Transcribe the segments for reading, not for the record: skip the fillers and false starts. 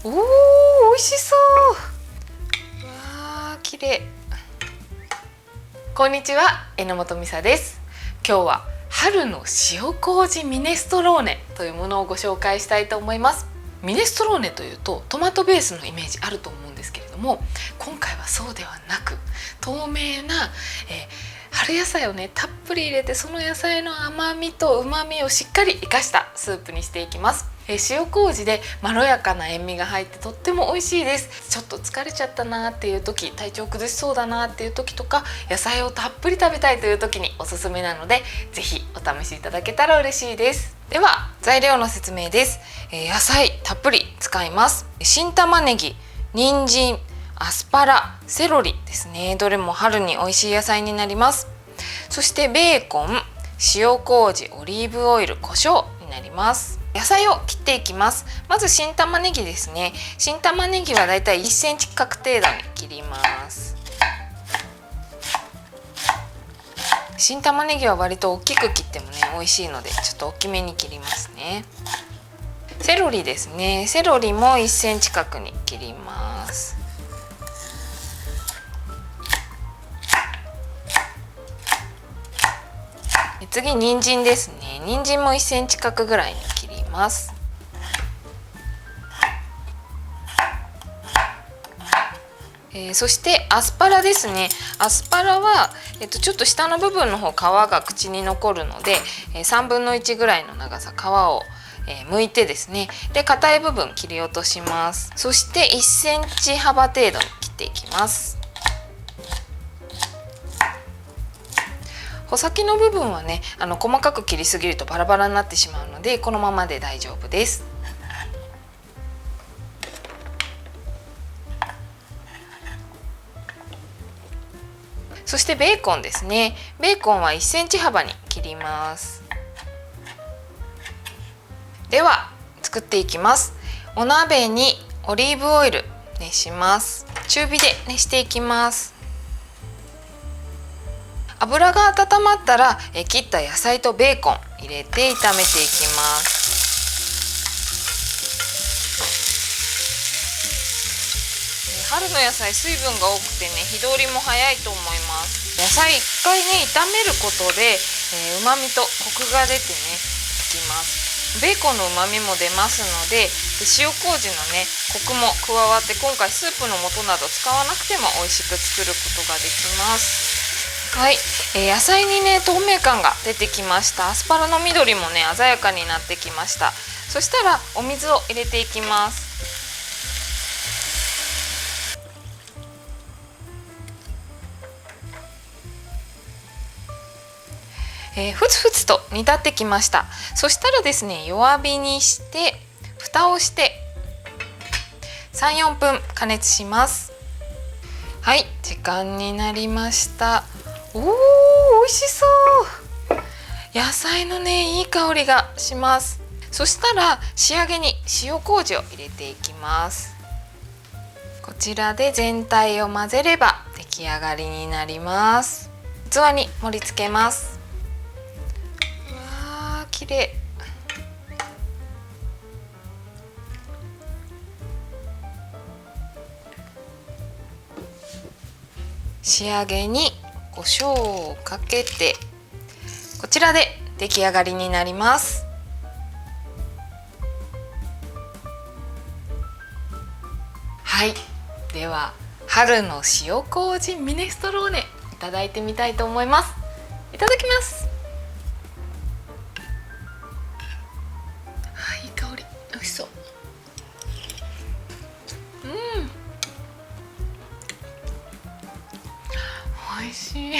おー、美味しそう。わー、綺麗。こんにちは、榎本美沙です。今日は春の塩麹ミネストローネというものをご紹介したいと思います。ミネストローネというとトマトベースのイメージあると思うんですけれども、今回はそうではなく透明な、春野菜をねたっぷり入れて、その野菜の甘みと旨みをしっかり生かしたスープにしていきます。塩麹でまろやかな塩味が入ってとっても美味しいです。ちょっと疲れちゃったなっていう時、体調崩しそうだなっていう時とか、野菜をたっぷり食べたいという時におすすめなので、ぜひお試しいただけたら嬉しいです。では材料の説明です。野菜たっぷり使います。新玉ねぎ、人参、アスパラ、セロリですね。どれも春に美味しい野菜になります。そしてベーコン、塩麹、オリーブオイル、胡椒になります。野菜を切っていきます。まず新玉ねぎですね。新玉ねぎはだいたい1センチ角程度に切ります。新玉ねぎは割と大きく切ってもね美味しいので、ちょっと大きめに切りますね。セロリですね。セロリも1センチ角に切ります。次、人参ですね。人参も1センチ角ぐらいに切ります。そしてアスパラですね。アスパラは、ちょっと下の部分の方皮が口に残るので、3分の1ぐらいの長さ皮を剥いてですね、で硬い部分切り落とします。そして1センチ幅程度に切っていきます。穂先の部分はね細かく切りすぎるとバラバラになってしまうので、このままで大丈夫です。そしてベーコンですね。ベーコンは1センチ幅に切ります。では作っていきます。お鍋にオリーブオイル熱します。中火で熱していきます。油が温まったら切った野菜とベーコン入れて炒めていきます。春の野菜水分が多くてね火通りも早いと思います。野菜一回ね炒めることで旨味とコクが出てねきます。ベーコンの旨味も出ますので、塩麹のねコクも加わって、今回スープの素など使わなくても美味しく作ることができます。はい、野菜にね透明感が出てきました。アスパラの緑もね鮮やかになってきました。そしたらお水を入れていきます。ふつふつと煮立ってきました。そしたらですね、弱火にして蓋をして3、4分加熱します。はい、時間になりました。おー、美味しそう。野菜のねいい香りがします。そしたら仕上げに塩麹を入れていきます。こちらで全体を混ぜれば出来上がりになります。器に盛り付けます。うわー、綺麗。仕上げに胡椒をかけて、こちらで出来上がりになります。はい、では春の塩麹ミネストローネいただいてみたいと思います。いただきます。いい香り、美味しそう。美味しい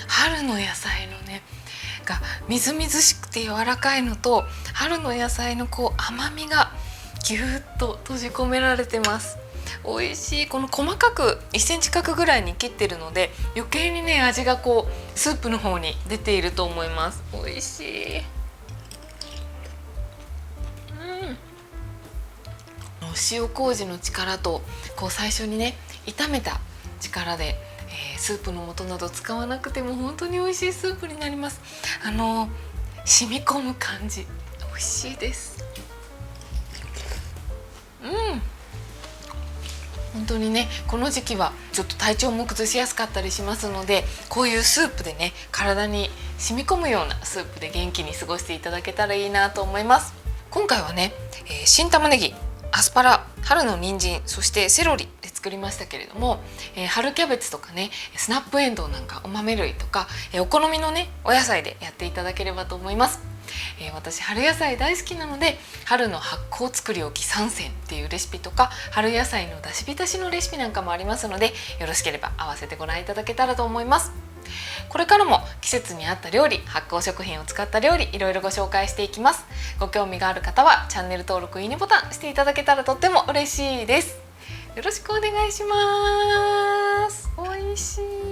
春の野菜のねがみずみずしくて柔らかいのと、春の野菜の甘みがぎゅーっと閉じ込められてます。美味しい。この細かく1センチ角ぐらいに切ってるので、余計にね味がスープの方に出ていると思います。美味しい。塩麹の力と最初にね炒めた力で、スープの素など使わなくても本当に美味しいスープになります。染み込む感じ美味しいです。本当にねこの時期はちょっと体調も崩しやすかったりしますので、こういうスープでね体に染み込むようなスープで元気に過ごしていただけたらいいなと思います。今回はね、新玉ねぎ、アスパラ、春の人参、そしてセロリで作りましたけれども、春キャベツとかねスナップエンドウなんかお豆類とか、お好みのねお野菜でやっていただければと思います。私春野菜大好きなので、春の発酵作り置き3選っていうレシピとか、春野菜のだし浸しのレシピなんかもありますので、よろしければ合わせてご覧いただけたらと思います。これからも季節に合った料理、発酵食品を使った料理、いろいろご紹介していきます。ご興味がある方はチャンネル登録、いいねボタンしていただけたらとっても嬉しいです。よろしくお願いします。おいしい。